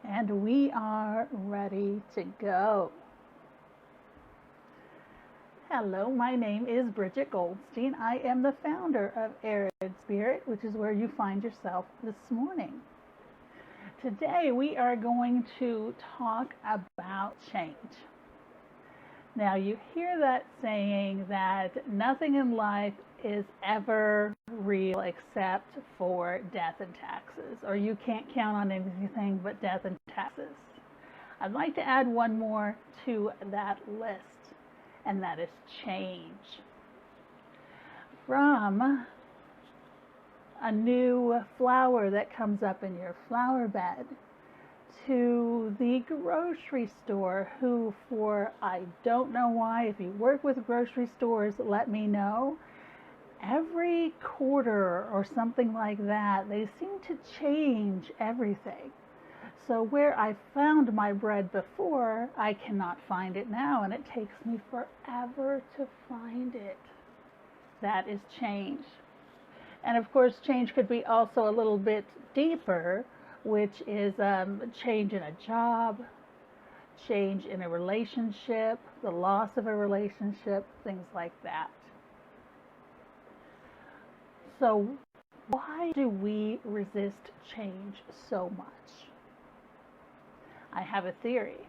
And we are ready to go. Hello, my name is Bridget Goldstein. I am the founder of Arid Spirit, which is where you find yourself this morning. Today we are going to talk about change. Now, you hear that saying that nothing in life is ever real except for death and taxes, or you can't count on anything but death and taxes. I'd like to add one more to that list, and that is change. From a new flower that comes up in your flower bed, to the grocery store, who, for I don't know why, if you work with grocery stores, let me know, every quarter or something like that, they seem to change everything. So where I found my bread before, I cannot find it now, and it takes me forever to find it. That is change. And of course, change could be also a little bit deeper, which is change in a job, change in a relationship, the loss of a relationship, things like that. So why do we resist change so much? I have a theory.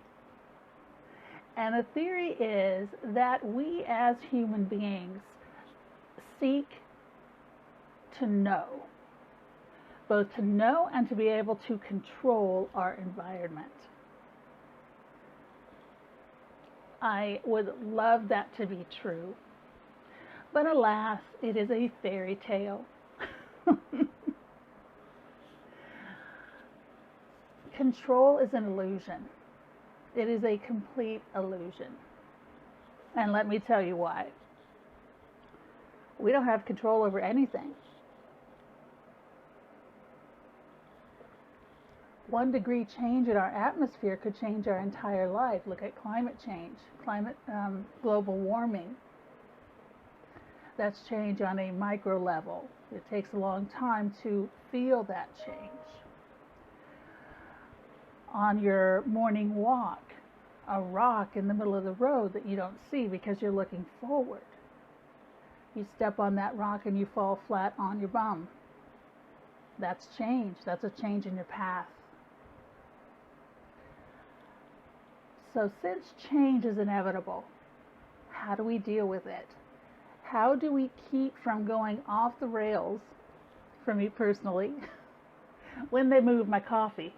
And the theory is that we as human beings seek to know, both to know and to be able to control our environment. I would love that to be true, but alas, it is a fairy tale. Control is an illusion. It is a complete illusion. And let me tell you why. We don't have control over anything. 1 degree change in our atmosphere could change our entire life. Look at climate change, global warming. That's change on a micro level. It takes a long time to feel that change. On your morning walk, a rock in the middle of the road that you don't see because you're looking forward. You step on that rock and you fall flat on your bum. That's change. That's a change in your path. So since change is inevitable, how do we deal with it? How do we keep from going off the rails, for me personally, when they move my coffee?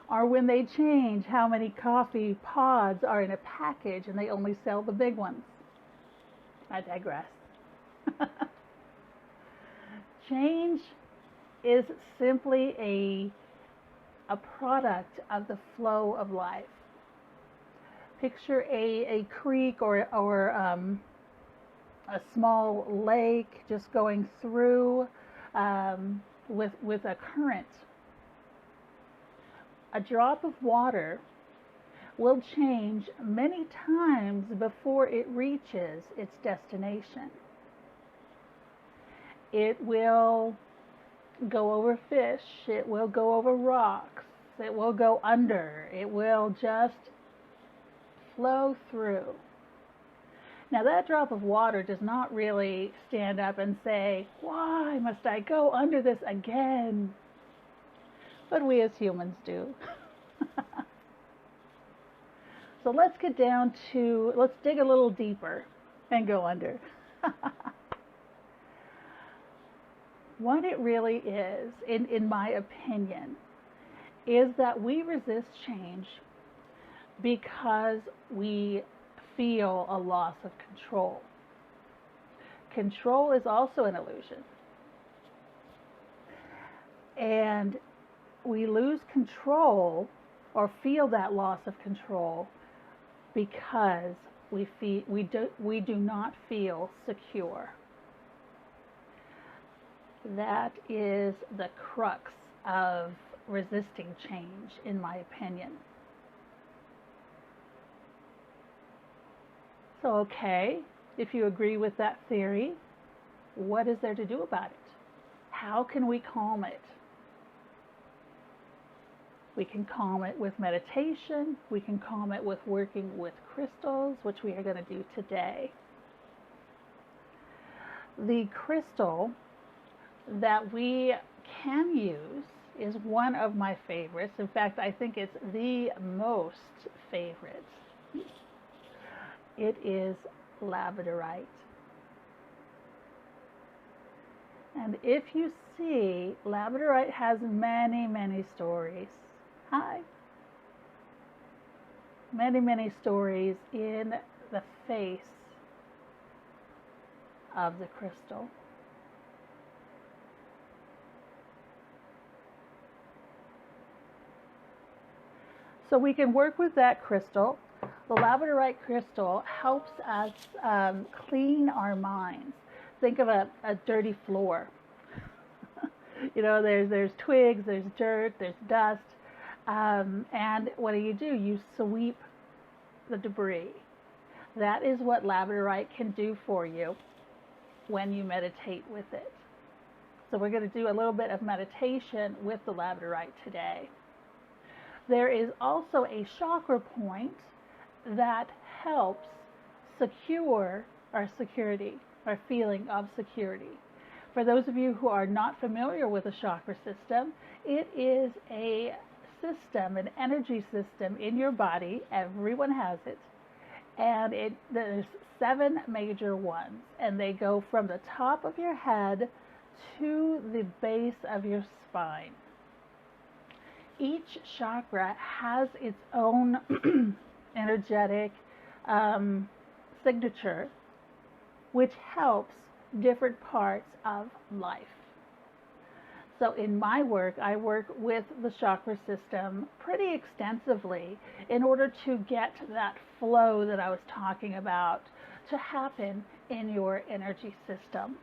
Or when they change how many coffee pods are in a package and they only sell the big ones? I digress. Change is simply a product of the flow of life. Picture a creek or a small lake just going through with a current. A drop of water will change many times before it reaches its destination. It will go over fish, it will go over rocks, it will go under, it will just flow through. Now that drop of water does not really stand up and say, why must I go under this again? But we as humans do. So let's dig a little deeper and go under. What it really is, in my opinion, is that we resist change because we feel a loss of control. Control is also an illusion. And we lose control or feel that loss of control because we do not feel secure. That is the crux of resisting change, in my opinion. So, okay, if you agree with that theory, what is there to do about it? How can we calm it? We can calm it with meditation. We can calm it with working with crystals, which we are going to do today. The crystal that we can use is one of my favorites. In fact, I think it's the most favorite. It is labradorite. And if you see, labradorite has many, many stories. Hi. Many, many stories in the face of the crystal. So we can work with that crystal. The labradorite crystal helps us clean our minds. Think of a dirty floor. You know, there's twigs, there's dirt, there's dust. And what do? You sweep the debris. That is what labradorite can do for you when you meditate with it. So we're going to do a little bit of meditation with the labradorite today. There is also a chakra point that helps secure our security, our feeling of security. For those of you who are not familiar with the chakra system, it is a system, an energy system in your body. Everyone has it. And there's 7 major ones, and they go from the top of your head to the base of your spine. Each chakra has its own energetic signature, which helps different parts of life. So in my work, I work with the chakra system pretty extensively in order to get that flow that I was talking about to happen in your energy system.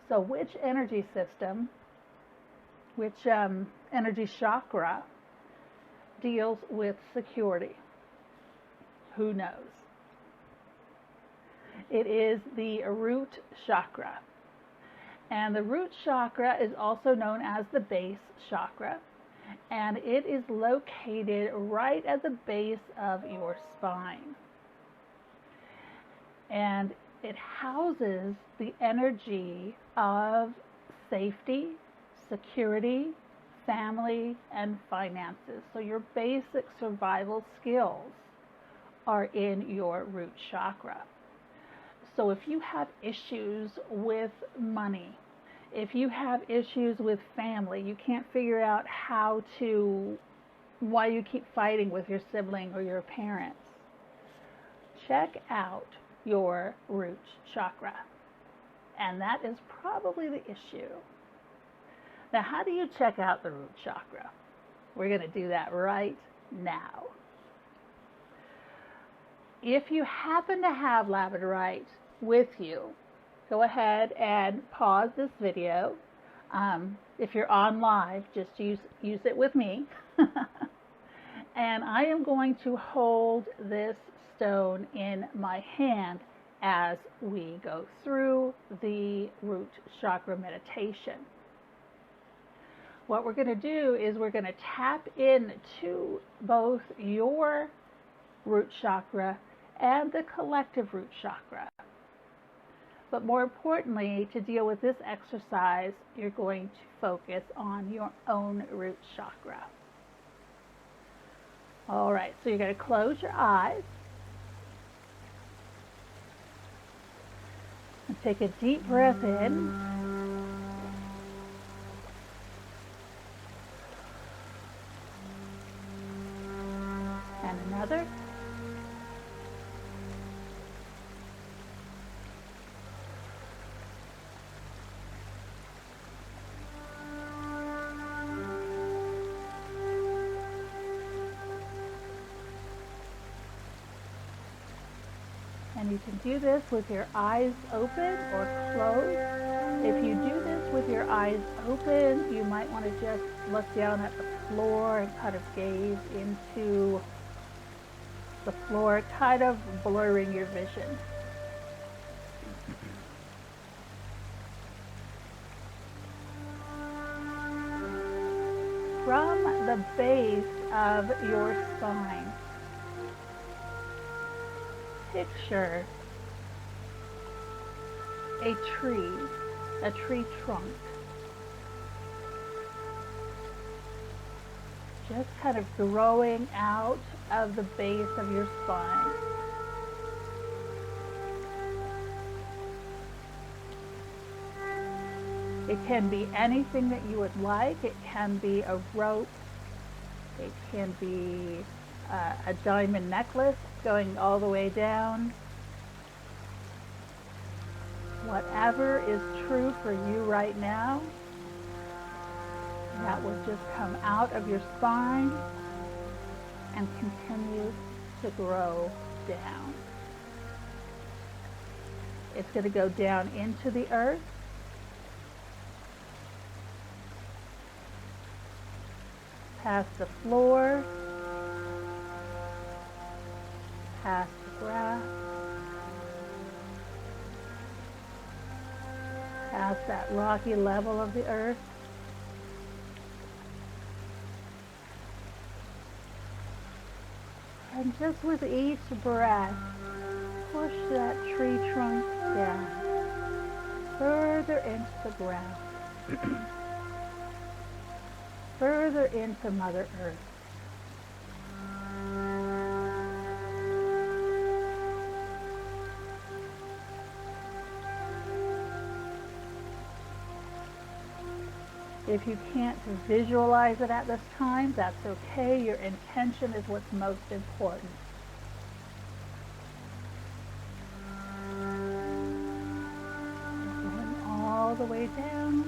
So which energy system, which energy chakra deals with security? Who knows? It is the root chakra. And the root chakra is also known as the base chakra. And it is located right at the base of your spine. And it houses the energy of safety, security, family, and finances. So your basic survival skills are in your root chakra. So if you have issues with money, if you have issues with family, you can't figure out why you keep fighting with your sibling or your parents, check out your root chakra. And that is probably the issue. Now, how do you check out the root chakra? We're going to do that right now. If you happen to have labradorite with you, go ahead and pause this video. If you're on live, just use it with me. And I am going to hold this stone in my hand as we go through the root chakra meditation. What we're going to do is we're going to tap into both your root chakra and the collective root chakra. But more importantly, to deal with this exercise, you're going to focus on your own root chakra. All right, so you're going to close your eyes and take a deep breath in. And another. And you can do this with your eyes open or closed. If you do this with your eyes open, you might want to just look down at the floor and kind of gaze into the floor, kind of blurring your vision. the base of your spine. Picture a tree trunk, just kind of growing out of the base of your spine. It can be anything that you would like. It can be a rope. It can be a diamond necklace going all the way down. Whatever is true for you right now, that will just come out of your spine and continue to grow down. It's going to go down into the earth. Past the floor, past the grass, past that rocky level of the earth. And just with each breath, push that tree trunk down, further into the ground, further into Mother Earth. If you can't visualize it at this time, that's okay. Your intention is what's most important. Going all the way down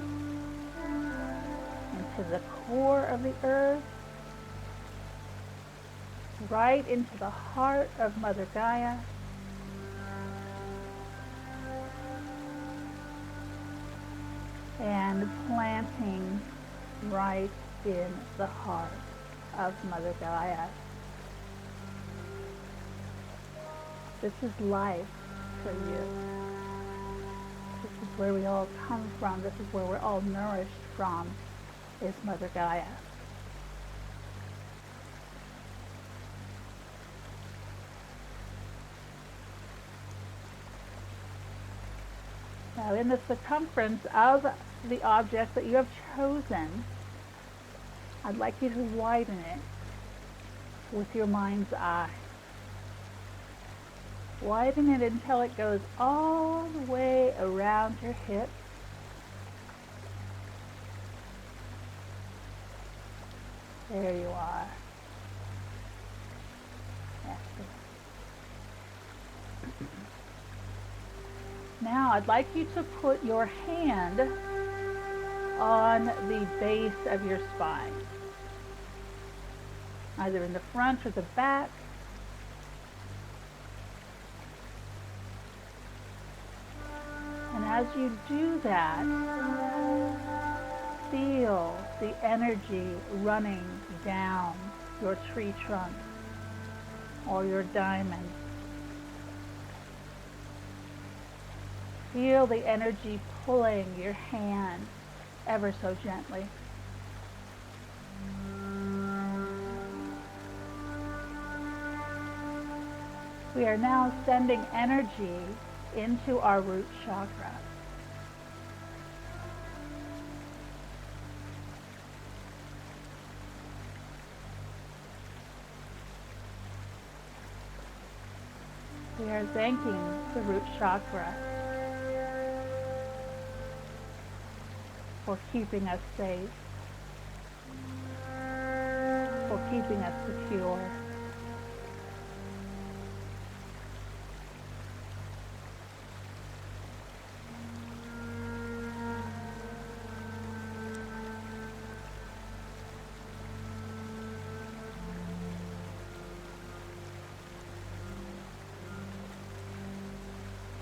into the core of the earth, right into the heart of Mother Gaia. And planting right in the heart of Mother Gaia. This is life for you. This is where we all come from. This is where we're all nourished from, is Mother Gaia. Now, in the circumference of the object that you have chosen, I'd like you to widen it with your mind's eye. Widen it until it goes all the way around your hips. There you are. Excellent. Now I'd like you to put your hand on the base of your spine, either in the front or the back. And as you do that, feel the energy running down your tree trunk or your diamond. Feel the energy pulling your hand ever so gently. We are now sending energy into our root chakra. We are thanking the root chakra for keeping us safe, for keeping us secure.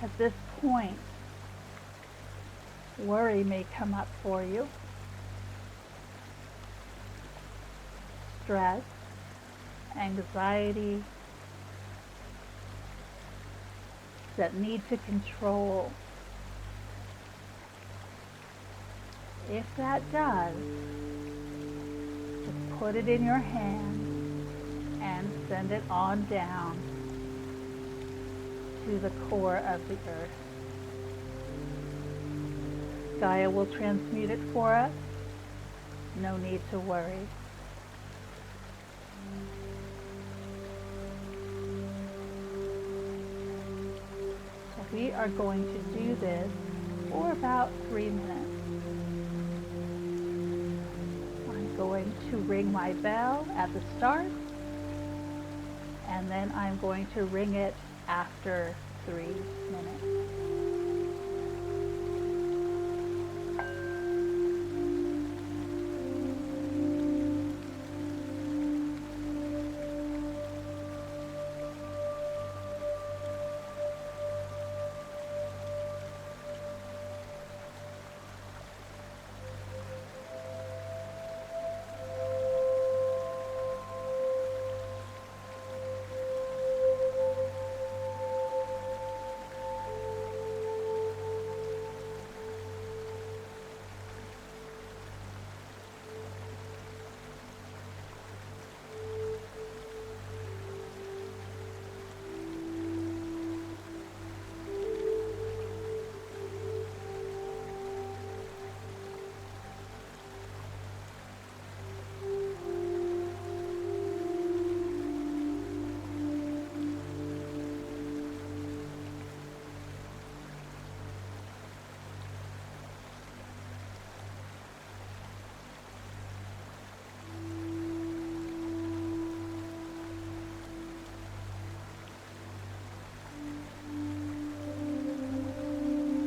At this point, worry may come up for you. Stress, anxiety, that need to control. If that does, just put it in your hand and send it on down to the core of the earth. Gaia will transmute it for us. No need to worry. So we are going to do this for about 3 minutes. I'm going to ring my bell at the start, and then I'm going to ring it after 3 minutes.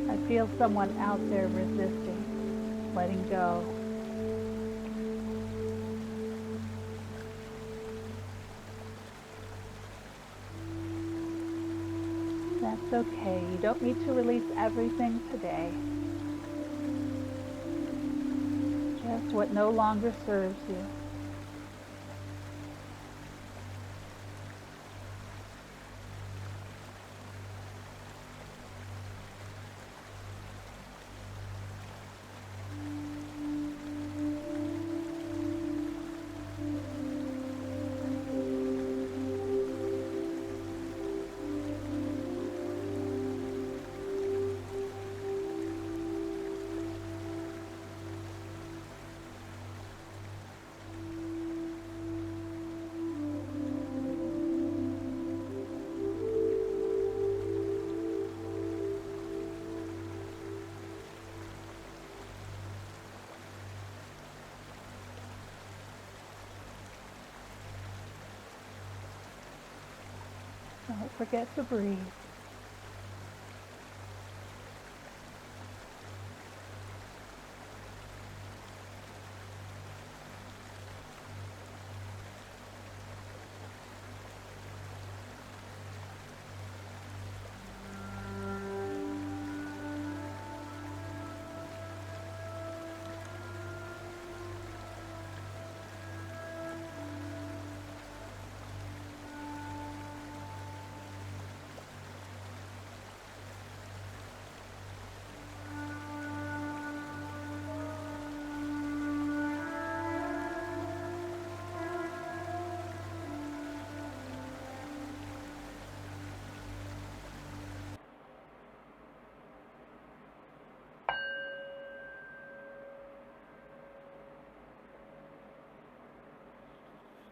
I feel someone out there resisting, letting go. That's okay. You don't need to release everything today. Just what no longer serves you. Don't forget to breathe.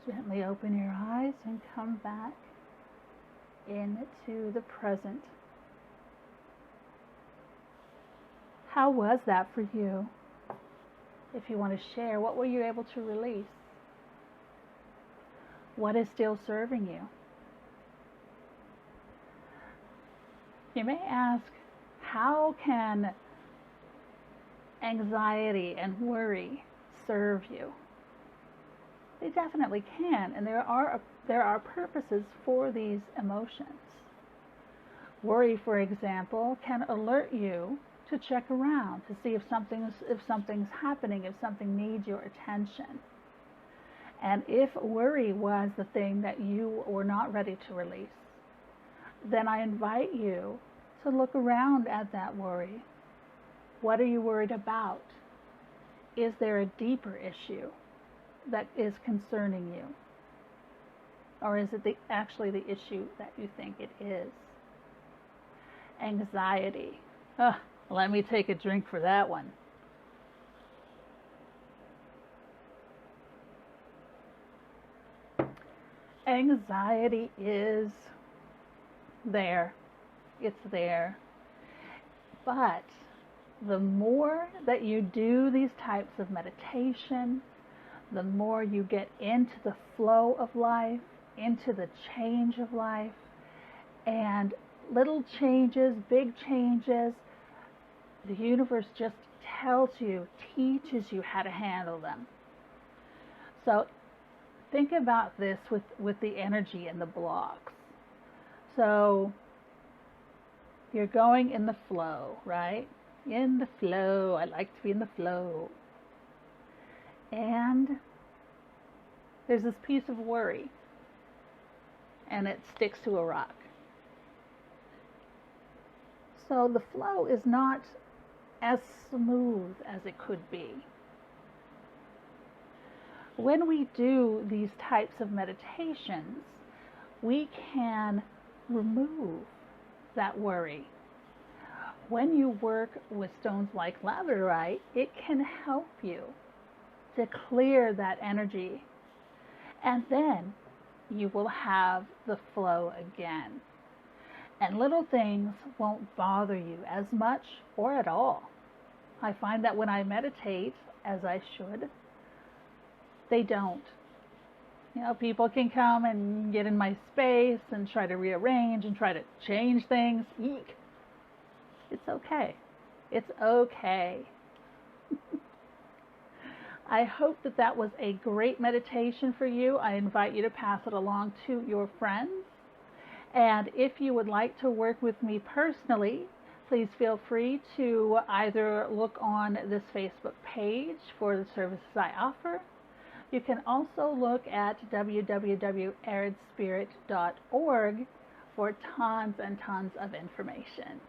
Gently open your eyes and come back into the present. How was that for you? If you want to share, what were you able to release? What is still serving you? You may ask, how can anxiety and worry serve you? They definitely can, and there are purposes for these emotions. Worry, for example, can alert you to check around to see if something's happening, if something needs your attention. And if worry was the thing that you were not ready to release, then I invite you to look around at that worry. What are you worried about? Is there a deeper issue? that is concerning you? Or is it actually the issue that you think it is? Anxiety. Let me take a drink for that one. Anxiety is there. It's there. But the more that you do these types of meditation, the more you get into the flow of life, into the change of life, and little changes, big changes, the universe just tells you, teaches you how to handle them. So think about this with the energy and the blocks. So you're going in the flow, right? In the flow. I like to be in the flow. And there's this piece of worry, and it sticks to a rock. So the flow is not as smooth as it could be. When we do these types of meditations, we can remove that worry. When you work with stones like labradorite, it can help you to clear that energy, and then you will have the flow again. And little things won't bother you as much or at all. I find that when I meditate, as I should, they don't. You know, people can come and get in my space and try to rearrange and try to change things. Eek. It's okay. It's okay. I hope that that was a great meditation for you. I invite you to pass it along to your friends. And if you would like to work with me personally, please feel free to either look on this Facebook page for the services I offer. You can also look at www.aridspirit.org for tons and tons of information.